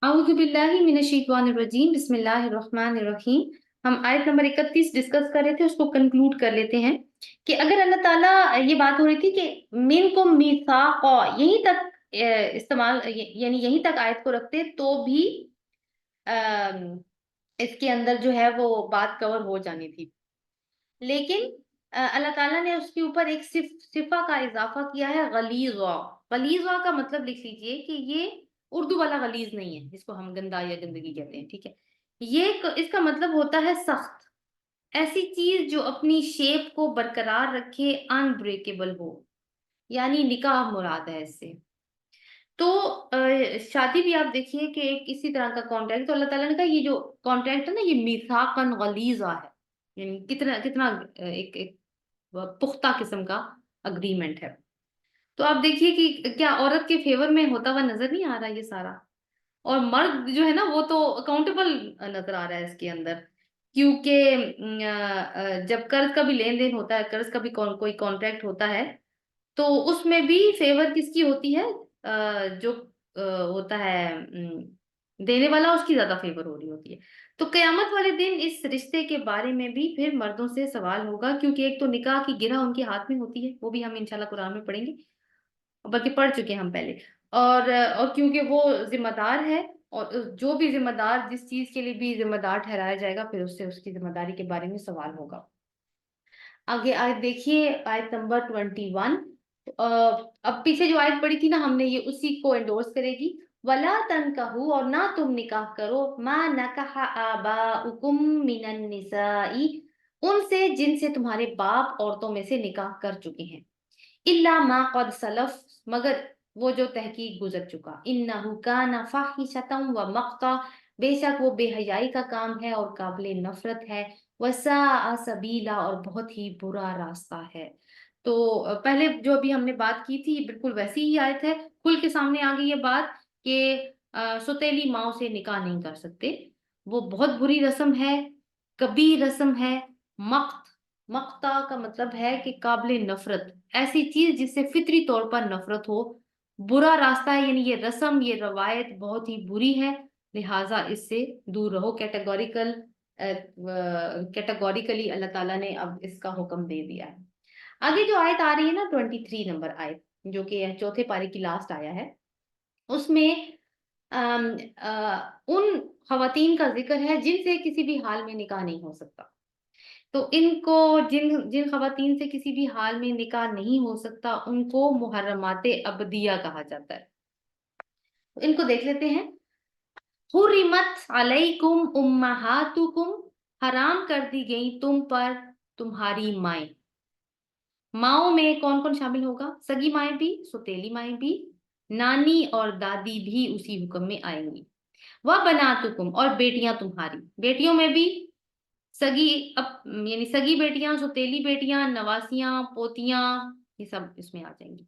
اعوذ باللہ من الشیطان الرجیم بسم اللہ الرحمن الرحیم۔ ہم آیت نمبر 31 ڈسکس کر رہے تھے، اس کو کنکلوڈ کر لیتے ہیں کہ اگر اللہ تعالیٰ، یہ بات ہو رہی تھی کہ منکم میثاقا، یہیں تک استعمال، یعنی یہیں تک آیت کو رکھتے تو بھی اس کے اندر جو ہے وہ بات کور ہو جانی تھی، لیکن اللہ تعالیٰ نے اس کے اوپر ایک صفہ کا اضافہ کیا ہے، غلیظا۔ غلیظا کا مطلب لکھ لیجئے کہ یہ اردو والا غلیظ نہیں ہے جس کو ہم گندا یا گندگی کہتے ہیں، ٹھیک ہے؟ اس کا مطلب ہوتا ہے سخت، ایسی چیز جو اپنی شیپ کو برقرار رکھے، انبریکیبل ہو، یعنی نکاح مراد ہے اس سے۔ تو شادی بھی آپ دیکھیے کہ ایک اسی طرح کا کانٹریکٹ، تو اللہ تعالیٰ نے کہا یہ جو کانٹریکٹ ہے نا، یہ میثاقاً غلیظا ہے، یعنی کتنا کتنا ایک پختہ قسم کا اگریمنٹ ہے۔ تو آپ دیکھیے کہ کیا عورت کے فیور میں ہوتا ہوا نظر نہیں آ رہا یہ سارا، اور مرد جو ہے نا وہ تو اکاؤنٹیبل نظر آ رہا ہے اس کے اندر، کیونکہ جب قرض کا بھی لین دین ہوتا ہے، قرض کا بھی کوئی کانٹریکٹ ہوتا ہے، تو اس میں بھی فیور کس کی ہوتی ہے؟ جو ہوتا ہے دینے والا، اس کی زیادہ فیور ہو رہی ہوتی ہے۔ تو قیامت والے دن اس رشتے کے بارے میں بھی پھر مردوں سے سوال ہوگا، کیونکہ ایک تو نکاح کی گرہ ان کے ہاتھ میں ہوتی ہے، وہ بھی ہم انشاءاللہ قرآن میں پڑھیں گے، بلکہ پڑھ چکے ہیں ہم پہلے، اور کیونکہ وہ ذمہ دار ہے، اور جو بھی ذمہ دار جس چیز کے لیے بھی ذمہ دار ٹھہرایا جائے گا، پھر اس سے اس کی ذمہ داری کے بارے میں سوال ہوگا۔ آگے آیت دیکھیے، آیت نمبر 21۔ اب پیچھے جو آیت پڑھی تھی نا ہم نے، یہ اسی کو انڈورس کرے گی۔ وَلَا تَنْكَحُوا، اور نہ تم نکاح کرو، مَا نَكَحَ آبَاؤُكُم مِّنَ النِّسَاءِ، ان سے جن سے تمہارے باپ عورتوں میں سے نکاح کر چکے ہیں، إِلَّا مَا قَدْ سَلَفَ، مگر وہ جو تحقیق گزر چکا، إِنَّهُ كَانَ فَاحِشَةً وَمَقْتًا، بے شک وہ بے حیائی کا کام ہے اور قابل نفرت ہے، وَسَاءَ سَبِيلًا، اور بہت ہی برا راستہ ہے۔ تو پہلے جو ابھی ہم نے بات کی تھی بالکل ویسی ہی آیت ہے، کھل کے سامنے آ گئی یہ بات کہ سوتیلی ماؤں سے نکاح نہیں کر سکتے، وہ بہت بری رسم ہے، کبھی رسم ہے۔ مقتا کا مطلب ہے کہ قابل نفرت، ایسی چیز جس سے فطری طور پر نفرت ہو، برا راستہ ہے، یعنی یہ رسم، یہ روایت بہت ہی بری ہے، لہٰذا اس سے دور رہو۔ کیٹیگوریکلی اللہ تعالیٰ نے اب اس کا حکم دے دیا ہے۔ آگے جو آیت آ رہی ہے نا، 23 نمبر آیت، جو کہ چوتھے پارے کی لاسٹ آیا ہے، اس میں ان خواتین کا ذکر ہے جن سے کسی بھی حال میں نکاح نہیں ہو سکتا۔ تو ان کو جن خواتین سے کسی بھی حال میں نکاح نہیں ہو سکتا، ان کو محرمات ابدیہ کہا جاتا ہے۔ ان کو دیکھ لیتے ہیں۔ حرمت علیکم امہاتکم، حرام کر دی گئی تم پر تمہاری مائیں۔ ماؤں میں کون کون شامل ہوگا؟ سگی مائیں بھی، سوتیلی مائیں بھی، نانی اور دادی بھی اسی حکم میں آئیں گی۔ وَبَنَاتُكُمْ، اور بیٹیاں تمہاری، بیٹیوں میں بھی سگی، یعنی سگی بیٹیاں، سوتیلی بیٹیاں، نواسیاں، پوتیاں، یہ سب اس میں آ جائیں گی۔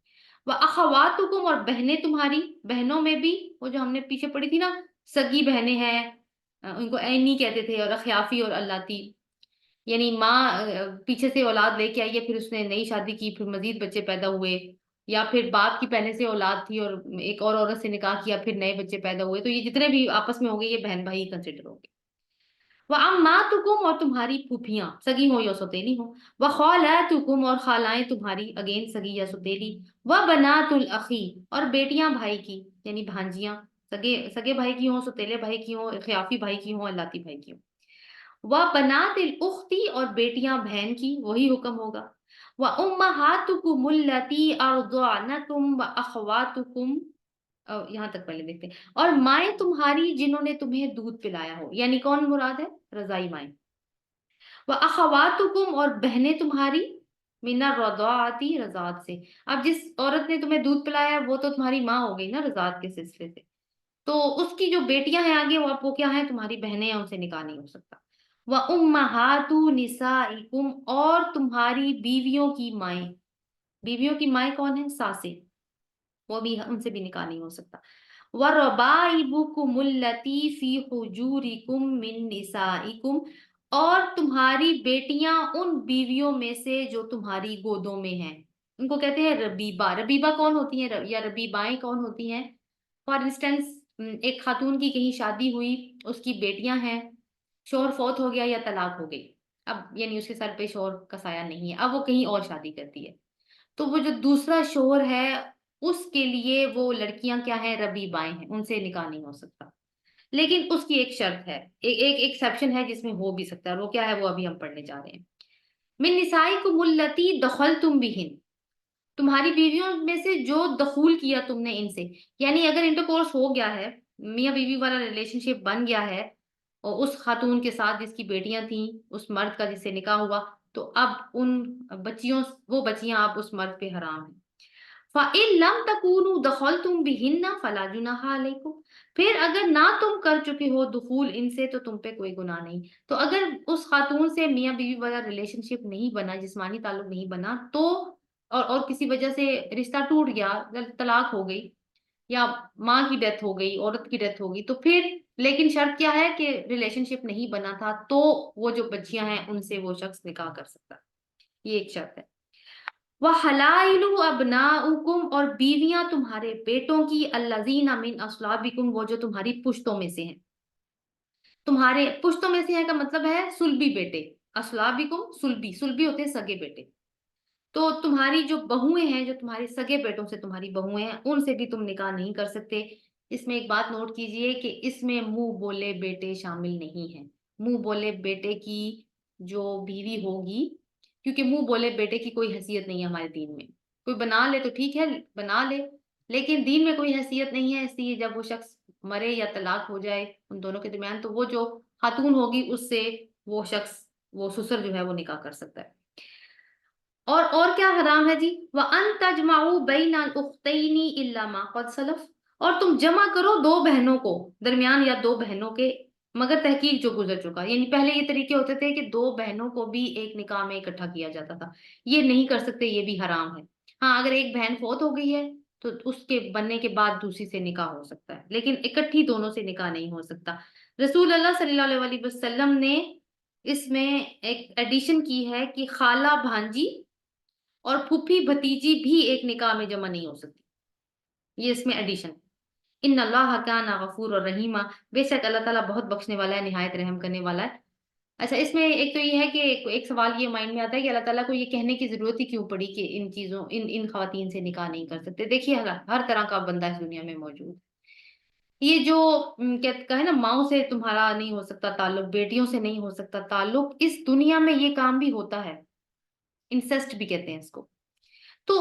وَأَخَوَاتُكُمْ، اور بہنیں تمہاری، بہنوں میں بھی وہ جو ہم نے پیچھے پڑھی تھی نا، سگی بہنیں ہیں، ان کو عینی کہتے تھے، اور اخیافی اور اللاتی، یعنی ماں پیچھے سے اولاد لے کے آئی ہے، پھر اس نے نئی شادی کی، پھر مزید بچے پیدا ہوئے، یا پھر باپ کی پہلے سے اولاد تھی اور ایک اور عورت سے نکاح کیا، پھر نئے بچے پیدا ہوئے، تو یہ جتنے بھی آپس میں ہوں گے یہ بہن بھائی کنسیڈر ہوں گے۔ وَعَمَّاتُكُمْ، اور تمہاری پھوپھیاں، سگی ہوں یا سوتیلی ہوں۔ وَخَالَاتُكُمْ، اور خالائیں تمہاری، اگین سگی یا سوتیلی۔ وَبَنَاتُ الْأَخِي، اور بیٹیاں بھائی کی، یعنی بھانجیاں، سگے بھائی کی ہوں، سوتیلے بھائی کی ہوں، خیافی بھائی کی ہوں، اللاتی بھائی کی ہوں۔ وَبَنَاتِ الْأُخْتِ، اور بیٹیاں بہن کی، وہی حکم ہوگا۔ وَأُمَّهَاتُكُمُ اللَّاتِي أَرْضَعْنَكُمْ وَأَخَوَاتُكُمْ، یہاں تک پہلے دیکھتے ہیں، اور مائیں تمہاری جنہوں نے تمہیں دودھ پلایا ہو، یعنی کون مراد ہے؟ رضائی مائیں۔ وَأَخَوَاتُكُمْ، اور بہنیں تمہاری، مِنَ الرَّضَاعَةِ، رضاعت سے۔ اب جس عورت نے تمہیں دودھ پلایا ہے وہ تو تمہاری ماں ہو گئی نا رضاعت کے سلسلے سے، تو اس کی جو بیٹیاں ہیں آگے، وہ کیا ہیں؟ تمہاری بہنیں ہیں، ان سے نکاح نہیں ہو سکتا۔ وَأُمَّهَاتُ نِسَائِكُمْ، اور تمہاری بیویوں کی مائیں، بیویوں کی مائیں کون ہیں؟ ساسیں، وہ بھی، ان سے بھی نکاح نہیں ہو سکتا۔ وَرَبَائِبُكُمُ اللَّتِي فِي حُجُورِكُم مِّن نِّسَائِكُمْ، اور تمہاری بیٹیاں ان بیویوں میں سے جو تمہاری گودوں میں ہیں، ان کو کہتے ہیں ربیبہ۔ ربیبہ کون ہوتی ہیں یا ربیبائیں کون ہوتی ہیں؟ فار انسٹنس ایک خاتون کی کہیں شادی ہوئی، اس کی بیٹیاں ہیں، شوہر فوت ہو گیا یا طلاق ہو گئی، اب یعنی اس کے سر پہ شوہر کا سایہ نہیں ہے، اب وہ کہیں اور شادی کرتی ہے، تو وہ جو دوسرا شوہر ہے اس کے لیے وہ لڑکیاں کیا ہیں، ربیبائیں ہیں، ان سے نکاح نہیں ہو سکتا، لیکن اس کی ایک شرط ہے، ایک ایکسیپشن ہے جس میں ہو بھی سکتا ہے، وہ کیا ہے وہ ابھی ہم پڑھنے جا رہے ہیں۔ من نسائکم اللاتی دخلتم بہن، تمہاری بیویوں میں سے جو دخول کیا تم نے ان سے، یعنی اگر انٹرکورس ہو گیا ہے، میاں بیوی والا ریلیشن شپ بن گیا ہے اور اس خاتون کے ساتھ جس کی بیٹیاں تھیں، اس مرد کا جس سے نکاح ہوا، تو اب ان بچیوں، وہ بچیاں اب اس مرد پہ حرام ہیں۔ فَإِن لَمْ تَكُونُوا دَخَلْتُمْ بِهِنَّ فَلَا جُنَاحَ عَلَيْكُمْ، پھر اگر نہ تم کر چکے ہو دخول ان سے تو تم پہ کوئی گناہ نہیں۔ تو اگر اس خاتون سے میاں بیوی والا ریلیشن شپ نہیں بنا، جسمانی تعلق نہیں بنا، تو اور کسی وجہ سے رشتہ ٹوٹ گیا، طلاق ہو گئی یا ماں کی ڈیتھ ہو گئی، عورت کی ڈیتھ ہو گئی، تو پھر لیکن شرط کیا ہے کہ ریلیشن شپ نہیں بنا تھا، تو وہ جو بچیاں ہیں ان سے وہ شخص نکاح کر سکتا، یہ ایک شرط ہے۔ وَحَلَائِلُ أَبْنَاؤُكُمْ، اور بیویاں تمہارے بیٹوں کی، الَّذِينَ مِنْ أَصْلَابِكُمْ، وہ جو تمہاری پشتوں میں سے ہیں، تمہارے پشتوں میں سے ہیں کا مطلب ہے سلبی بیٹے، اصلابکم سلبی، سلبی ہوتے ہیں سگے بیٹے، تو تمہاری جو بہویں ہیں، جو تمہارے سگے بیٹوں سے تمہاری بہویں ہیں، ان سے بھی تم نکاح نہیں کر سکتے۔ اس میں ایک بات نوٹ کیجئے کہ اس میں منہ بولے بیٹے شامل نہیں ہیں، منہ بولے بیٹے کی جو بیوی ہوگی، کیونکہ منہ بولے بیٹے کی کوئی حیثیت نہیں ہے ہمارے دین میں، کوئی بنا لے تو ٹھیک ہے بنا لے، لیکن دین میں کوئی حیثیت نہیں ہے، اس لیے جب وہ شخص مرے یا طلاق ہو جائے ان دونوں کے درمیان، تو وہ جو خاتون ہوگی اس سے وہ شخص، وہ سسر جو ہے وہ نکاح کر سکتا ہے۔ اور کیا حرام ہے جی؟ وَأَن تَجْمَعُوا بَيْنَ الْأُخْتَيْنِ إِلَّا مَا قَدْ سَلَفَ، اور تم جمع کرو دو بہنوں کو، درمیان یا دو بہنوں کے، مگر تحقیق جو گزر چکا، یعنی پہلے یہ طریقے ہوتے تھے کہ دو بہنوں کو بھی ایک نکاح میں اکٹھا کیا جاتا تھا، یہ نہیں کر سکتے، یہ بھی حرام ہے۔ ہاں اگر ایک بہن فوت ہو گئی ہے تو اس کے بننے کے بعد دوسری سے نکاح ہو سکتا ہے، لیکن اکٹھی دونوں سے نکاح نہیں ہو سکتا۔ رسول اللہ صلی اللہ علیہ وسلم نے اس میں ایک ایڈیشن کی ہے کہ خالہ بھانجی اور پھوپھی بھتیجی بھی ایک نکاح میں جمع نہیں ہو سکتی، یہ اس میں ایڈیشن۔ ان اللہ کان غفور اور رحیمہ، بے شک اللہ تعالیٰ بہت بخشنے والا ہے، نہایت رحم کرنے والا ہے۔ اچھا، اس میں ایک تو یہ ہے کہ ایک سوال یہ مائنڈ میں آتا ہے کہ اللہ تعالیٰ کو یہ کہنے کی ضرورت ہی کیوں پڑی کہ ان چیزوں، ان خواتین سے نکاح نہیں کر سکتے؟ دیکھیے ہر طرح کا بندہ اس دنیا میں موجود، یہ جو کہا ہے نا ماؤں سے تمہارا نہیں ہو سکتا تعلق، بیٹیوں سے نہیں ہو سکتا تعلق، اس دنیا میں یہ کام بھی ہوتا ہے، انسسٹ بھی کہتے ہیں اس کو۔ تو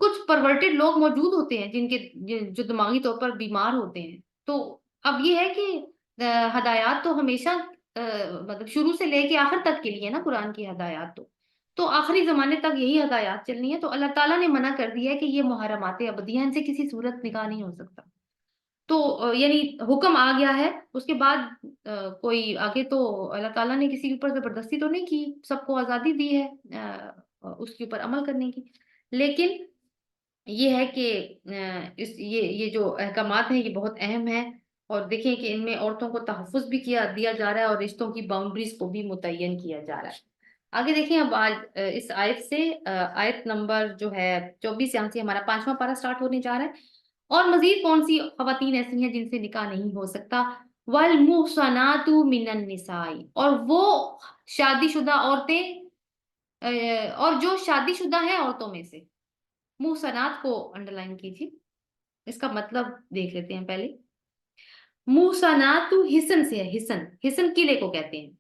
کچھ پرورٹڈ لوگ موجود ہوتے ہیں جن کے جو دماغی طور پر بیمار ہوتے ہیں، تو اب یہ ہے کہ ہدایات تو ہمیشہ مطلب شروع سے لے کے آخر تک کے لیے نا، قرآن کی ہدایات تو آخری زمانے تک یہی ہدایات چلنی ہے، تو اللہ تعالیٰ نے منع کر دیا ہے کہ یہ محرمات ابدیہ ہیں، ان سے کسی صورت نکاح نہیں ہو سکتا، تو یعنی حکم آ گیا ہے، اس کے بعد کوئی آگے تو اللہ تعالیٰ نے کسی کے اوپر زبردستی تو نہیں کی، سب کو آزادی دی ہے اس کے اوپر عمل کرنے کی، لیکن یہ ہے کہ یہ جو احکامات ہیں یہ بہت اہم ہیں، اور دیکھیں کہ ان میں عورتوں کو تحفظ بھی دیا جا رہا ہے اور رشتوں کی باؤنڈریز کو بھی متعین کیا جا رہا ہے۔ آگے دیکھیں اب آج اس آیت سے، آیت نمبر جو ہے 24، یہاں سے ہمارا 5واں پارہ سٹارٹ ہونے جا رہا ہے۔ اور مزید کون سی خواتین ایسی ہیں جن سے نکاح نہیں ہو سکتا؟ والمحصنات من النساء، اور وہ شادی شدہ عورتیں، اور جو شادی شدہ ہیں عورتوں میں سے، محصنات کو انڈر لائن کیجیے، اس کا مطلب دیکھ لیتے ہیں پہلے۔ محصنات حسن سے ہے، حسن قلعے کو کہتے ہیں،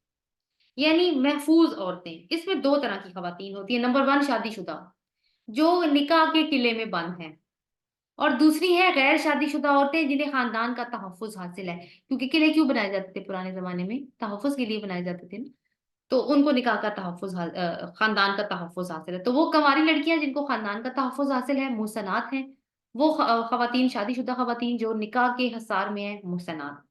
یعنی محفوظ عورتیں، اس میں دو طرح کی خواتین ہوتی ہیں، نمبر 1 شادی شدہ جو نکاح کے قلعے میں بند ہیں، اور دوسری ہے غیر شادی شدہ عورتیں جنہیں خاندان کا تحفظ حاصل ہے، کیونکہ قلعے کیوں بنائے جاتے تھے پرانے زمانے میں؟ تحفظ کے لیے بنائے جاتے تھے نا، تو ان کو نکاح کا تحفظ خاندان کا تحفظ حاصل ہے، تو وہ کنواری لڑکیاں جن کو خاندان کا تحفظ حاصل ہے محسنات ہیں، وہ خواتین شادی شدہ خواتین جو نکاح کے حصار میں ہیں محسنات۔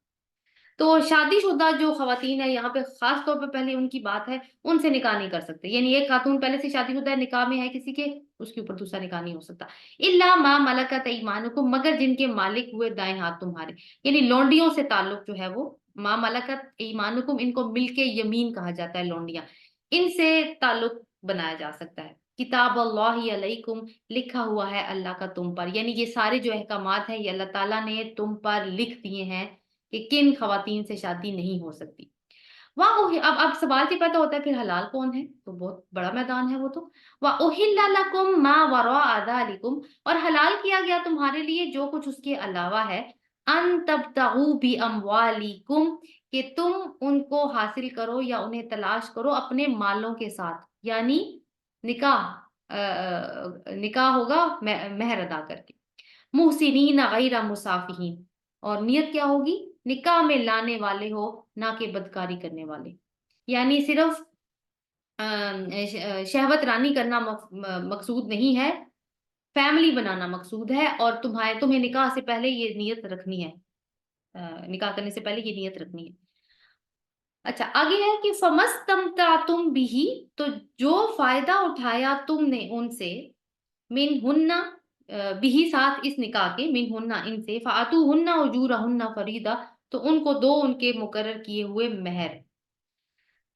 تو شادی شدہ جو خواتین ہیں یہاں پہ خاص طور پہ پہلے ان کی بات ہے، ان سے نکاح نہیں کر سکتے، یعنی ایک خاتون پہلے سے شادی شدہ نکاح میں ہے کسی کے، اس کے اوپر دوسرا نکاح نہیں ہو سکتا۔ الا ما ملکت ایمانکم، مگر جن کے مالک ہوئے دائیں ہاتھ تمہارے، یعنی لونڈیوں سے تعلق جو ہے وہ ما ملکت ایمانکم، ان کو ملک یمین کہا جاتا ہے، لونڈیاں، ان سے تعلق بنایا جا سکتا ہے۔ کتاب اللہ علیکم، لکھا ہوا ہے اللہ کا تم پر، یعنی یہ سارے جو احکامات ہیں یہ اللہ تعالیٰ نے تم پر لکھ دیے ہیں کہ کن خواتین سے شادی نہیں ہو سکتی۔ وہاں اب سوال یہ پیدا ہوتا ہے پھر حلال کون ہے، تو بہت بڑا میدان ہے وہ تو۔ وَأُحِلَّ لَكُم مَا وَرَاءَ ذَلِكُمْ، اور حلال کیا گیا تمہارے لیے جو کچھ اس کے علاوہ ہے، ان تبتغوا بِأَمْوَالِكُمْ، کہ تم ان کو حاصل کرو یا انہیں تلاش کرو اپنے مالوں کے ساتھ، یعنی نکاح نکاح ہوگا مہر ادا کر کے، محسنین غیر مسافہین، اور نیت کیا ہوگی، نکاح میں لانے والے ہو نہ کہ بدکاری کرنے والے، یعنی صرف شہوت رانی کرنا مقصود نہیں ہے، فیملی بنانا مقصود ہے، اور تمہیں نکاح سے پہلے یہ نیت رکھنی ہے، نکاح کرنے سے پہلے یہ نیت رکھنی ہے۔ اچھا آگے ہے کہ فمستمتعتم بھی، تو جو فائدہ اٹھایا تم نے ان سے، من ہننا بھی ساتھ اس نکاح کے، من ہننا ان سے، فاتوہن اجورہن فریضہ، تو ان کو دو ان کے مقرر کیے ہوئے مہر۔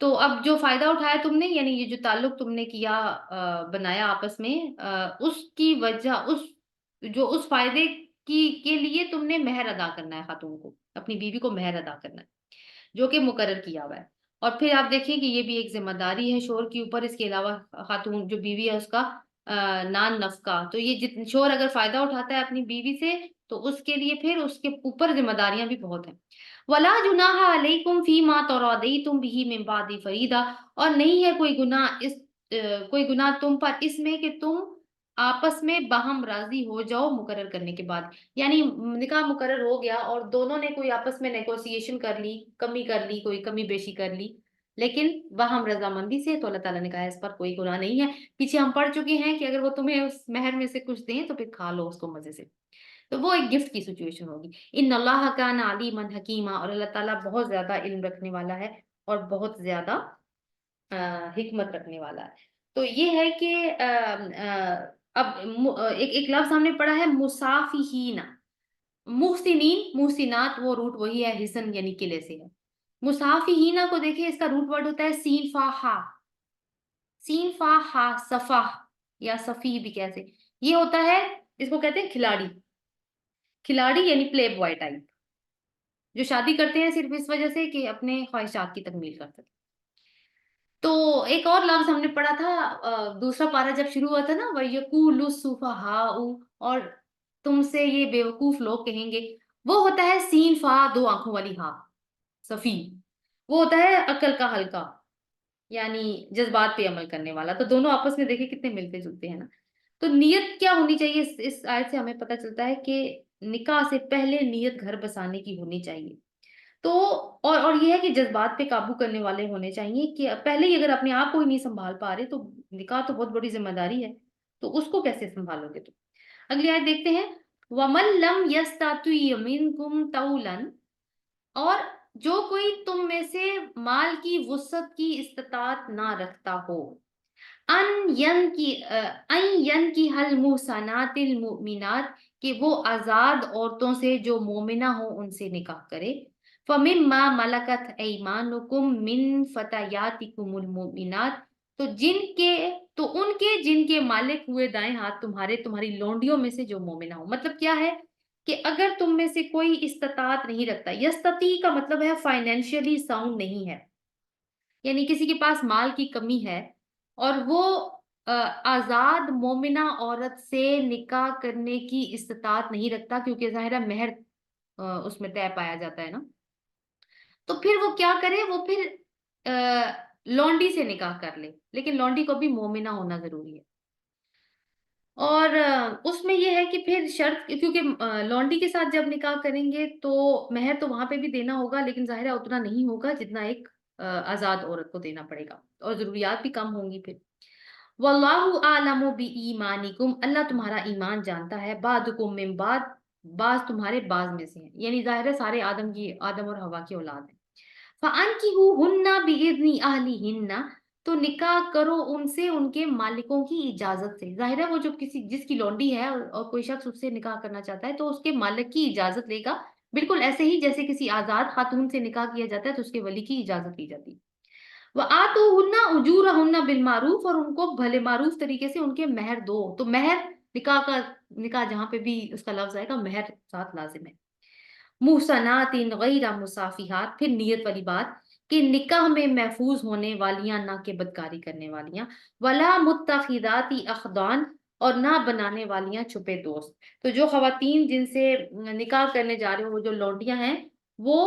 تو اب جو فائدہ اٹھایا تم نے، یعنی یہ جو تعلق تم نے کیا بنایا آپس میں، اس کی وجہ اس فائدے کے لیے تم نے مہر ادا کرنا ہے، خاتون کو اپنی بیوی کو مہر ادا کرنا ہے جو کہ مقرر کیا ہوا ہے۔ اور پھر آپ دیکھیں کہ یہ بھی ایک ذمہ داری ہے شوہر کے اوپر، اس کے علاوہ خاتون جو بیوی ہے اس کا نان نفقہ، تو یہ شوہر اگر فائدہ اٹھاتا ہے اپنی بیوی سے تو اس کے لیے پھر اس کے اوپر ذمہ داریاں بھی بہت ہیں۔ ولا جناح علیکم فیما تراضیتم به من بعد فریضہ، اور نہیں ہے کوئی گناہ تم پر اس میں کہ تم آپس میں باہم راضی ہو جاؤ مقرر کرنے کے بعد، یعنی نکاح مقرر ہو گیا اور دونوں نے کوئی آپس میں نیگوسیشن کر لی، کمی کر لی، کوئی کمی بیشی کر لی، لیکن باہم رضامندی سے، تو اللہ تعالیٰ نے کہا ہے اس پر کوئی گناہ نہیں ہے۔ پیچھے ہم پڑھ چکے ہیں کہ اگر وہ تمہیں اس مہر میں سے کچھ دیں تو پھر کھا لو اس کو مزے سے، تو وہ ایک گفٹ کی سچویشن ہوگی۔ ان اللہ کان علیما حکیما، اور اللہ تعالیٰ بہت زیادہ علم رکھنے والا ہے اور بہت زیادہ حکمت رکھنے والا ہے۔ تو یہ ہے کہ اب ایک لفظ ہم نے پڑھا ہے مسافہین، محسنین، محسنات وہ روٹ وہی ہے، حسن یعنی قلعے سے ہے۔ مسافہین کو دیکھیں اس کا روٹ ورڈ ہوتا ہے سین فا ہا، سین فا ہا، صفح یا صفی بھی کیسے، یہ ہوتا ہے، اس کو کہتے ہیں کھلاڑی، کھلاڑی یعنی پلے بوائے ٹائپ، جو شادی کرتے ہیں صرف اس وجہ سے کہ اپنے خواہشات کی تکمیل کر سکیں۔ تو ایک اور لفظ ہم نے پڑھا تھا دوسرا پارہ جب شروع ہوا تھا نا، وَيَقُولُ السُّفَهَاءُ، اور تم سے یہ بیوقوف لوگ کہیں گے، وہ ہوتا ہے سین فا دو آنکھوں والی ہا، صفی، وہ ہوتا ہے عقل کا حلقہ، یعنی جذبات پہ عمل کرنے والا۔ تو دونوں آپس میں دیکھیں کتنے ملتے جلتے ہیں نا۔ تو نیت کیا ہونی چاہیے، اس آیت سے ہمیں پتہ چلتا ہے کہ نکاح سے پہلے نیت گھر بسانے کی ہونی چاہیے۔ تو اور یہ ہے کہ جذبات پہ قابو کرنے والے ہونے چاہیے، کہ پہلے ہی اگر اپنے آپ کو ہی نہیں سنبھال پا رہے تو نکاح تو بہت بڑی ذمہ داری ہے، تو اس کو کیسے سنبھالو گے؟ تو اگلی آیت دیکھتے ہیں، وَمَن لَّمْ يَسْتَطِعْ مِنكُمْ طَوْلًا، اور جو کوئی تم میں سے مال کی وسعت کی استطاعت نہ رکھتا ہو، ان کی حل محسنات المؤمنات، کہ وہ آزاد عورتوں سے جو مومنہ ہوں ان سے نکاح کرے، فمما ملکت ایمانکم من فتیاتکم المؤمنات، تو ان کے جن کے مالک ہوئے دائیں ہاتھ تمہاری لونڈیوں میں سے جو مومنہ ہوں۔ مطلب کیا ہے کہ اگر تم میں سے کوئی استطاعت نہیں رکھتا، یستطیع کا مطلب ہے فائنینشلی ساؤنڈ نہیں ہے، یعنی کسی کے پاس مال کی کمی ہے اور وہ آزاد مومنہ عورت سے نکاح کرنے کی استطاعت نہیں رکھتا، کیونکہ ظاہرہ مہر اس میں طے پایا جاتا ہے نا، تو پھر وہ کیا کرے، وہ پھر لونڈی سے نکاح کر لے، لیکن لونڈی کو بھی مومنہ ہونا ضروری ہے۔ اور اس میں یہ ہے کہ پھر شرط، کیونکہ لونڈی کے ساتھ جب نکاح کریں گے تو مہر تو وہاں پہ بھی دینا ہوگا، لیکن ظاہرہ اتنا نہیں ہوگا جتنا ایک آزاد عورت کو دینا پڑے گا، اور ضروریات بھی کم ہوں گی پھر۔ واللہ اعلم بایمانکم، اللہ تمہارا ایمان جانتا ہے، بعضکم من بعض، بعض تمہارے بعض میں سے ہیں، یعنی ظاہر ہے سارے آدم اور حوا کی اولاد ہیں۔ فانکحوہن باذن اہلہن، تو نکاح کرو ان سے ان کے مالکوں کی اجازت سے، ظاہر ہے وہ جو جس کی لونڈی ہے اور کوئی شخص اس سے نکاح کرنا چاہتا ہے تو اس کے مالک کی اجازت لے گا، بالکل ایسے ہی جیسے کسی آزاد خاتون سے نکاح کیا جاتا ہے تو اس کے ولی کی اجازت لی جاتی ہے۔ وآتوہن اجورہن بالمعروف، اور ان کو بھلے معروف طریقے سے ان کے مہر دو. تو مہر، نکاح جہاں پہ بھی اس کا لفظ آئے گا مہر ساتھ لازم ہے. محصنات غیر مصافحات، پھر نیت والی بات کہ نکاح میں محفوظ ہونے والیاں، نہ کہ بدکاری کرنے والیاں. ولا متخذات اخدان، اور نہ بنانے والیاں چھپے دوست. تو جو خواتین جن سے نکاح کرنے جا رہے ہو، وہ جو لونڈیاں ہیں، وہ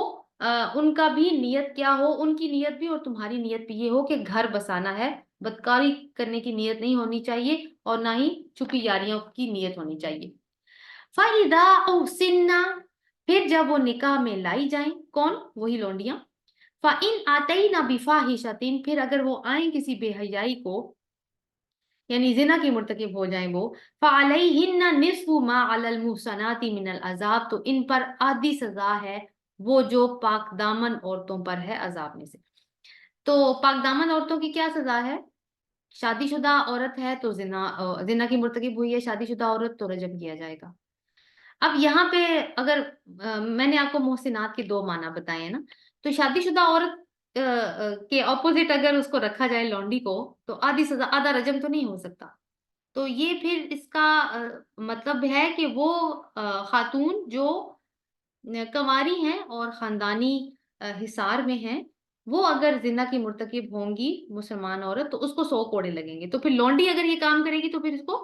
ان کا بھی نیت کیا ہو، ان کی نیت بھی اور تمہاری نیت بھی یہ ہو کہ گھر بسانا ہے. بدکاری کرنے کی نیت نہیں ہونی چاہیے، اور نہ ہی چھپی یاریوں کی نیت ہونی چاہیے. فَإِذَا أُحْسِنَّ، پھر جب وہ نکاح میں لائی جائیں، کون؟ وہی لونڈیاں. فَإِنْ آتَيْنَ بِفَاحِشَةٍ، پھر اگر وہ آئیں کسی بے حیائی کو، یعنی زنا کی مرتکب ہو جائیں وہ، فَعَلَيْهِنَّ نِصْفُ مَا عَلَى الْمُحْصَنَاتِ مِنَ الْعَذَابِ، تو ان پر آدھی سزا ہے وہ جو پاک دامن عورتوں پر ہے عذاب میں سے. تو پاک دامن عورتوں کی کیا سزا ہے؟ شادی شدہ عورت ہے تو زنا کی مرتکب ہوئی ہے شادی شدہ عورت، تو رجم کیا جائے گا. اب یہاں پہ اگر میں نے آپ کو محسنات کے دو معنی بتائے ہیں نا، تو شادی شدہ عورت کے اپوزٹ اگر اس کو رکھا جائے لونڈی کو، تو آدھی سزا، آدھا رجم تو نہیں ہو سکتا. تو یہ پھر اس کا مطلب ہے کہ وہ خاتون جو کنواری ہیں اور خاندانی حصار میں ہیں، وہ اگر زنا کی مرتکب ہوں گی مسلمان عورت، تو اس کو 100 کوڑے لگیں گے. تو پھر لونڈی اگر یہ کام کرے گی تو پھر اس کو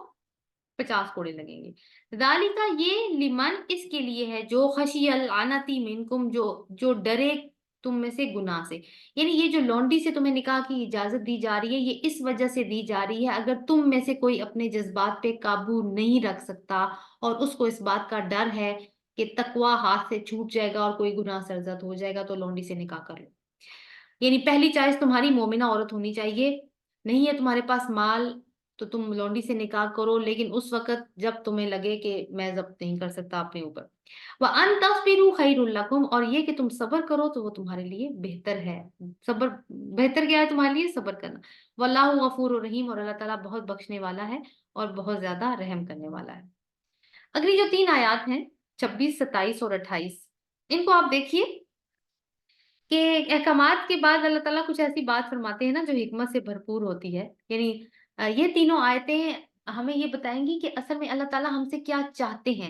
50 کوڑے لگیں گے. ذالکا، یہ لمن اس کے لیے ہے جو خشی العنتی منکم، جو ڈرے تم میں سے گناہ سے. یعنی یہ جو لونڈی سے تمہیں نکاح کی اجازت دی جا رہی ہے، یہ اس وجہ سے دی جا رہی ہے اگر تم میں سے کوئی اپنے جذبات پہ قابو نہیں رکھ سکتا اور اس کو اس بات کا ڈر ہے کہ تقوی ہاتھ سے چھوٹ جائے گا اور کوئی گناہ سرزد ہو جائے گا، تو لونڈی سے نکاح کر لو. یعنی پہلی چوائس تمہاری مومنہ عورت ہونی چاہیے. نہیں ہے تمہارے پاس مال تو تم لونڈی سے نکاح کرو، لیکن اس وقت جب تمہیں لگے کہ میں ضبط نہیں کر سکتا اپنے اوپر. وَأَن تَصْبِرُوا خَيْرٌ لَكُمْ، اور یہ کہ تم صبر کرو تو وہ تمہارے لیے بہتر ہے. صبر بہتر کیا ہے تمہارے لیے؟ صبر کرنا. وَاللَّهُ غَفُورٌ رَحِيمٌ، اور اللہ تعالیٰ بہت بخشنے والا ہے اور بہت زیادہ رحم کرنے والا ہے. اگلی جو 3 آیات ہیں 26، 27 اور 28، ان کو آپ دیکھیے کہ احکامات کے بعد اللہ تعالیٰ کچھ ایسی بات فرماتے ہیں نا جو حکمت سے بھرپور ہوتی ہے. یعنی یہ تینوں آیتیں ہمیں یہ بتائیں گی کہ اصل میں اللہ تعالیٰ ہم سے کیا چاہتے ہیں.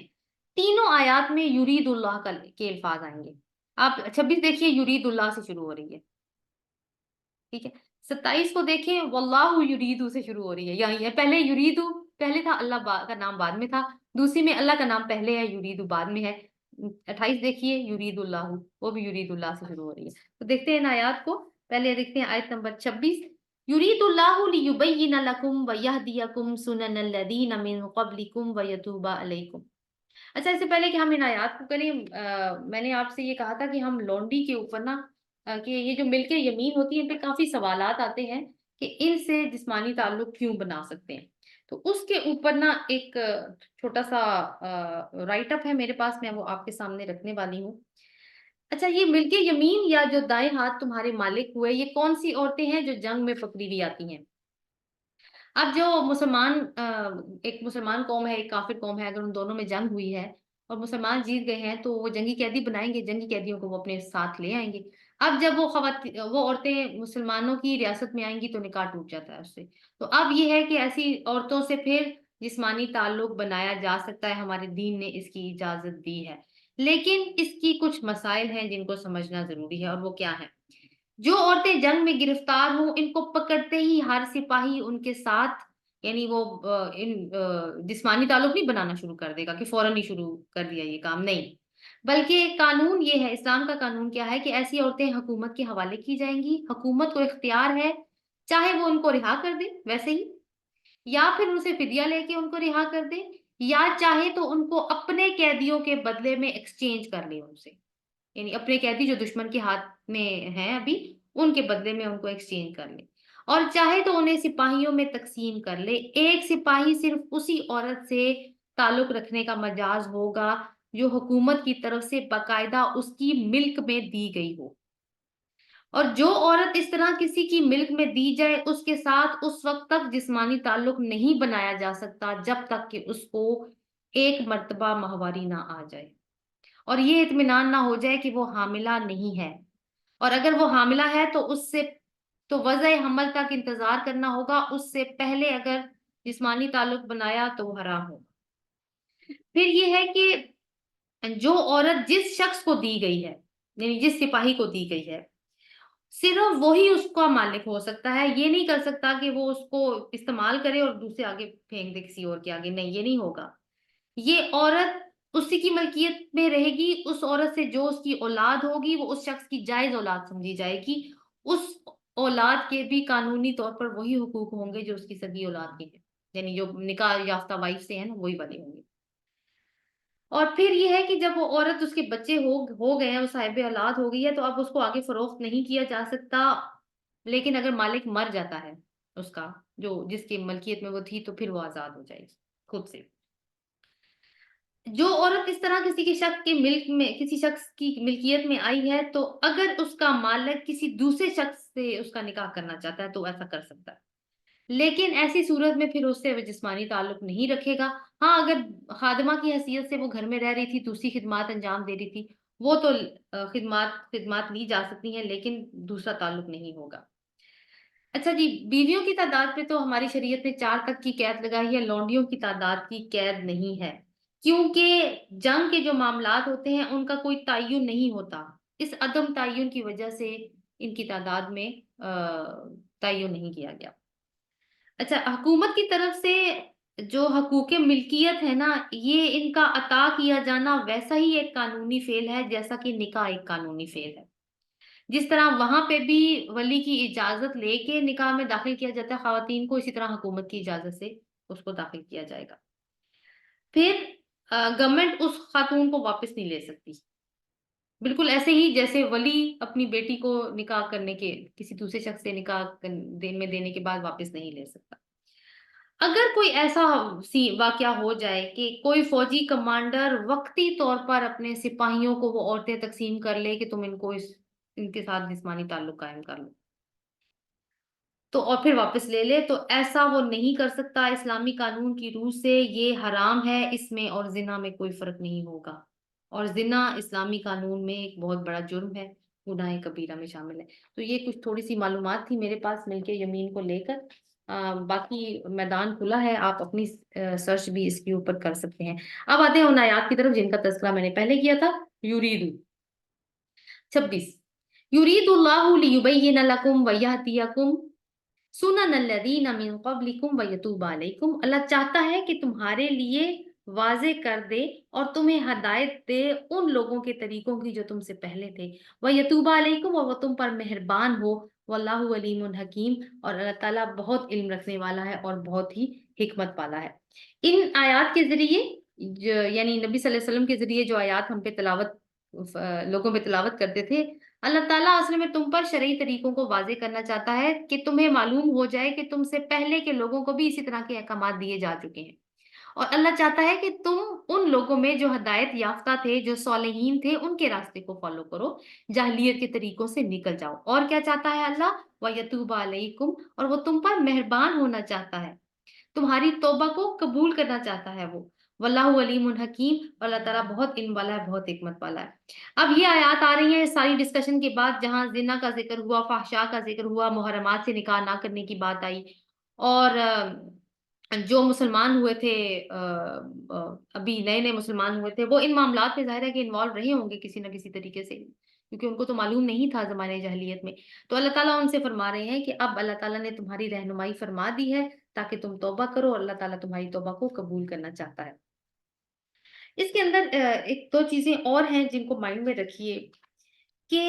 تینوں آیات میں یرید اللہ کے الفاظ آئیں گے. آپ 26 دیکھیے، یرید اللہ سے شروع ہو رہی ہے، ٹھیک ہے. 27 کو دیکھیں، واللہ یریدو سے شروع ہو رہی ہے. یہاں یہ پہلے یریدو پہلے تھا، اللہ کا نام بعد میں تھا. دوسری میں اللہ کا نام پہلے ہے، یریدو بعد میں ہے. 28 دیکھیے، یرید اللہ، وہ بھی یرید اللہ سے شروع ہو رہی ہے. تو دیکھتے ہیں ان آیات کو. پہلے دیکھتے ہیں آیت نمبر 26. یرید اللہ لیبین لکم ویہدیکم سنن الذین من قبلکم ویتوب علیکم. اچھا، اس سے پہلے کہ ہم ان آیات کو کریں، میں نے آپ سے یہ کہا تھا کہ ہم لونڈی کے اوپر نا کہ یہ جو ملک یمین ہوتی ہے ان پہ کافی سوالات آتے ہیں کہ ان سے جسمانی تعلق کیوں بنا سکتے ہیں. تو اس کے اوپر نا ایک چھوٹا سا رائٹ اپ ہے میرے پاس، میں وہ آپ کے سامنے رکھنے والی ہوں. اچھا، یہ ملک یمین یا جو دائیں ہاتھ تمہارے مالک ہوئے، یہ کون سی عورتیں ہیں جو جنگ میں پکڑی ہوئی آتی ہیں؟ اب جو مسلمان ایک مسلمان قوم ہے، ایک کافر قوم ہے، اگر ان دونوں میں جنگ ہوئی ہے اور مسلمان جیت گئے ہیں تو وہ جنگی قیدی بنائیں گے، جنگی قیدیوں کو وہ اپنے ساتھ لے آئیں گے. اب جب وہ عورتیں مسلمانوں کی ریاست میں آئیں گی تو نکاح ٹوٹ جاتا ہے اس سے. تو اب یہ ہے کہ ایسی عورتوں سے پھر جسمانی تعلق بنایا جا سکتا ہے، ہمارے دین نے اس کی اجازت دی ہے. لیکن اس کی کچھ مسائل ہیں جن کو سمجھنا ضروری ہے، اور وہ کیا ہے؟ جو عورتیں جنگ میں گرفتار ہوں، ان کو پکڑتے ہی ہر سپاہی ان کے ساتھ، یعنی وہ جسمانی تعلق نہیں بنانا شروع کر دے گا کہ فوراً ہی شروع کر دیا یہ کام، نہیں. بلکہ قانون یہ ہے، اسلام کا قانون کیا ہے کہ ایسی عورتیں حکومت کے حوالے کی جائیں گی. حکومت کو اختیار ہے، چاہے وہ ان کو رہا کر دے ویسے ہی، یا پھر ان سے فدیہ لے کے ان کو رہا کر دے، یا چاہے تو ان کو اپنے قیدیوں کے بدلے میں ایکسچینج کر لے ان سے. یعنی اپنے قیدی جو دشمن کے ہاتھ میں ہیں ابھی، ان کے بدلے میں ان کو ایکسچینج کر لے، اور چاہے تو انہیں سپاہیوں میں تقسیم کر لے. ایک سپاہی صرف اسی عورت سے تعلق رکھنے کا مجاز ہوگا جو حکومت کی طرف سے باقاعدہ اس کی ملک میں دی گئی ہو. اور جو عورت اس طرح کسی کی ملک میں دی جائے، اس کے ساتھ اس وقت تک جسمانی تعلق نہیں بنایا جا سکتا جب تک کہ اس کو ایک مرتبہ ماہواری نہ آ جائے اور یہ اطمینان نہ ہو جائے کہ وہ حاملہ نہیں ہے. اور اگر وہ حاملہ ہے تو اس سے تو وضع حمل تک انتظار کرنا ہوگا، اس سے پہلے اگر جسمانی تعلق بنایا تو وہ حرام ہوگا۔ پھر یہ ہے کہ جو عورت جس شخص کو دی گئی ہے، یعنی جس سپاہی کو دی گئی ہے، صرف وہی اس کا مالک ہو سکتا ہے، یہ نہیں کر سکتا کہ وہ اس کو استعمال کرے اور دوسرے آگے پھینک دے کسی اور کے آگے، نہیں، یہ نہیں ہوگا۔ یہ عورت اسی کی ملکیت میں رہے گی، اس عورت سے جو اس کی اولاد ہوگی وہ اس شخص کی جائز اولاد سمجھی جائے گی، اس اولاد کے بھی قانونی طور پر وہی حقوق ہوں گے جو اس کی سگی اولاد کے ہیں، یعنی جو نکاح یافتہ وائف سے ہیں نا وہی والے ہوں گے۔ اور پھر یہ ہے کہ جب وہ عورت، اس کے بچے ہو گئے ہیں، وہ صاحب اولاد ہو گئی ہے، تو اب اس کو آگے فروخت نہیں کیا جا سکتا، لیکن اگر مالک مر جاتا ہے اس کا، جو جس کی ملکیت میں وہ تھی، تو پھر وہ آزاد ہو جائے گی خود سے۔ جو عورت اس طرح کسی کے شخص کے ملک میں، کسی شخص کی ملکیت میں آئی ہے، تو اگر اس کا مالک کسی دوسرے شخص سے اس کا نکاح کرنا چاہتا ہے تو ایسا کر سکتا ہے، لیکن ایسی صورت میں پھر اس سے وہ جسمانی تعلق نہیں رکھے گا۔ ہاں، اگر خادمہ کی حیثیت سے وہ گھر میں رہ رہی تھی، دوسری خدمات انجام دے رہی تھی، وہ تو خدمات لی جا سکتی ہیں، لیکن دوسرا تعلق نہیں ہوگا۔ اچھا جی، بیویوں کی تعداد پہ تو ہماری شریعت نے 4 تک کی قید لگائی ہے، لونڈیوں کی تعداد کی قید نہیں ہے، کیونکہ جنگ کے جو معاملات ہوتے ہیں ان کا کوئی تعین نہیں ہوتا، اس عدم تعین کی وجہ سے ان کی تعداد میں تعین نہیں کیا گیا۔ اچھا، حکومت کی طرف سے جو حقوق ملکیت ہے نا، یہ ان کا عطا کیا جانا ویسا ہی ایک قانونی فعل ہے جیسا کہ نکاح ایک قانونی فعل ہے۔ جس طرح وہاں پہ بھی ولی کی اجازت لے کے نکاح میں داخل کیا جاتا ہے خواتین کو، اسی طرح حکومت کی اجازت سے اس کو داخل کیا جائے گا۔ پھر گورنمنٹ اس خاتون کو واپس نہیں لے سکتی، بالکل ایسے ہی جیسے ولی اپنی بیٹی کو نکاح کرنے کے، کسی دوسرے شخص سے نکاح میں دینے کے بعد واپس نہیں لے سکتا۔ اگر کوئی ایسا واقعہ ہو جائے کہ کوئی فوجی کمانڈر وقتی طور پر اپنے سپاہیوں کو وہ عورتیں تقسیم کر لے کہ تم ان کے ساتھ جسمانی تعلق قائم کر لو، تو اور پھر واپس لے لے، تو ایسا وہ نہیں کر سکتا، اسلامی قانون کی روح سے یہ حرام ہے، اس میں اور زنا میں کوئی فرق نہیں ہوگا، اور زنا اسلامی قانون میں ایک بہت بڑا جرم ہے، گناہ کبیرہ میں شامل ہے۔ تو یہ کچھ تھوڑی سی معلومات تھی میرے پاس مل کے یمین کو لے کر، باقی میدان کھلا ہے، آپ اپنی سرچ بھی اس کے اوپر کر سکتے ہیں۔ اب آتے ہیں ان آیات کی طرف جن کا تذکرہ میں نے پہلے کیا تھا۔ یریدو 26، یرید اللہ لیبین لکم ویہدیکم سنن الذین من قبلکم ویتوب علیکم، اللہ چاہتا ہے کہ تمہارے لیے واضح کر دے اور تمہیں ہدایت دے ان لوگوں کے طریقوں کی جو تم سے پہلے تھے، ویتوب علیکم، اور وہ تم پر مہربان ہو، واللہ علیم حکیم، اور اللہ تعالیٰ بہت علم رکھنے والا ہے اور بہت ہی حکمت والا ہے۔ ان آیات کے ذریعے یعنی نبی صلی اللہ علیہ وسلم کے ذریعے جو آیات ہم پہ لوگوں پہ تلاوت کرتے تھے، اللہ تعالیٰ اصل میں تم پر شرعی طریقوں کو واضح کرنا چاہتا ہے کہ تمہیں معلوم ہو جائے کہ تم سے پہلے کے لوگوں کو بھی اسی طرح کے احکامات دیے جا چکے ہیں، اور اللہ چاہتا ہے کہ تم ان لوگوں میں جو ہدایت یافتہ تھے، جو صالحین تھے، ان کے راستے کو فالو کرو، جاہلیت کے طریقوں سے نکل جاؤ۔ اور کیا چاہتا ہے اللہ؟ وَيَتُوبَ عَلَيْكُمْ، اور وہ تم پر مہربان ہونا چاہتا ہے، تمہاری توبہ کو قبول کرنا چاہتا ہے وہ، واللہ علیم حکیم، اور اللہ تعالیٰ بہت علم والا ہے، بہت حکمت والا ہے۔ اب یہ آیات آ رہی ہیں ساری ڈسکشن کے بعد، جہاں زنا کا ذکر ہوا، فحشاء کا ذکر ہوا، محرمات سے نکاح نہ کرنے کی بات آئی، اور جو مسلمان ہوئے تھے، ابھی نئے نئے مسلمان ہوئے تھے، وہ ان معاملات میں ظاہر ہے کہ انوالو رہے ہوں گے کسی نہ کسی طریقے سے، کیونکہ ان کو تو معلوم نہیں تھا زمانے جاہلیت میں۔ تو اللہ تعالیٰ ان سے فرما رہے ہیں کہ اب اللہ تعالیٰ نے تمہاری رہنمائی فرما دی ہے تاکہ تم توبہ کرو، اور اللہ تعالیٰ تمہاری توبہ کو قبول کرنا چاہتا ہے۔ اس کے اندر ایک دو چیزیں اور ہیں جن کو مائنڈ میں رکھیے کہ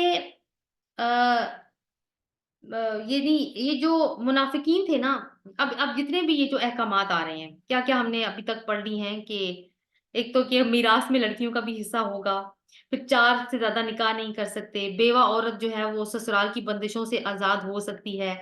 یہ جو منافقین تھے نا، اب جتنے بھی یہ جو احکامات آ رہے ہیں، کیا کیا ہم نے ابھی تک پڑھ لی ہیں کہ ایک تو کہ میراث میں لڑکیوں کا بھی حصہ ہوگا، پھر 4 سے زیادہ نکاح نہیں کر سکتے، بیوہ عورت جو ہے وہ سسرال کی بندشوں سے آزاد ہو سکتی ہے،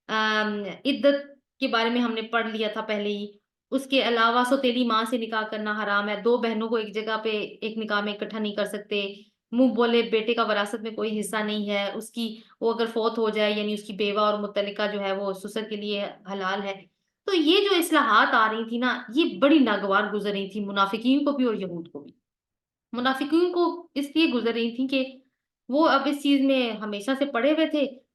عدت کے بارے میں ہم نے پڑھ لیا تھا پہلے ہی۔ اس کے علاوہ سوتیلی ماں سے نکاح کرنا حرام ہے، 2 بہنوں کو ایک جگہ پہ ایک نکاح میں اکٹھا نہیں کر سکتے، منہ بولے بیٹے کا وراثت میں کوئی حصہ نہیں ہے، اس کی وہ اگر فوت ہو جائے یعنی اس کی بیوہ اور متعلقہ جو ہے وہ سسر کے لیے حلال ہے۔ تو یہ جو اصلاحات آ رہی تھی نا، یہ بڑی ناگوار گزر رہی تھی منافقین کو بھی اور یہود کو بھی۔ منافقین کو اس لیے گزر رہی تھی کہ وہ اب اس چیز میں ہمیشہ سے پڑے ہوئے تھے،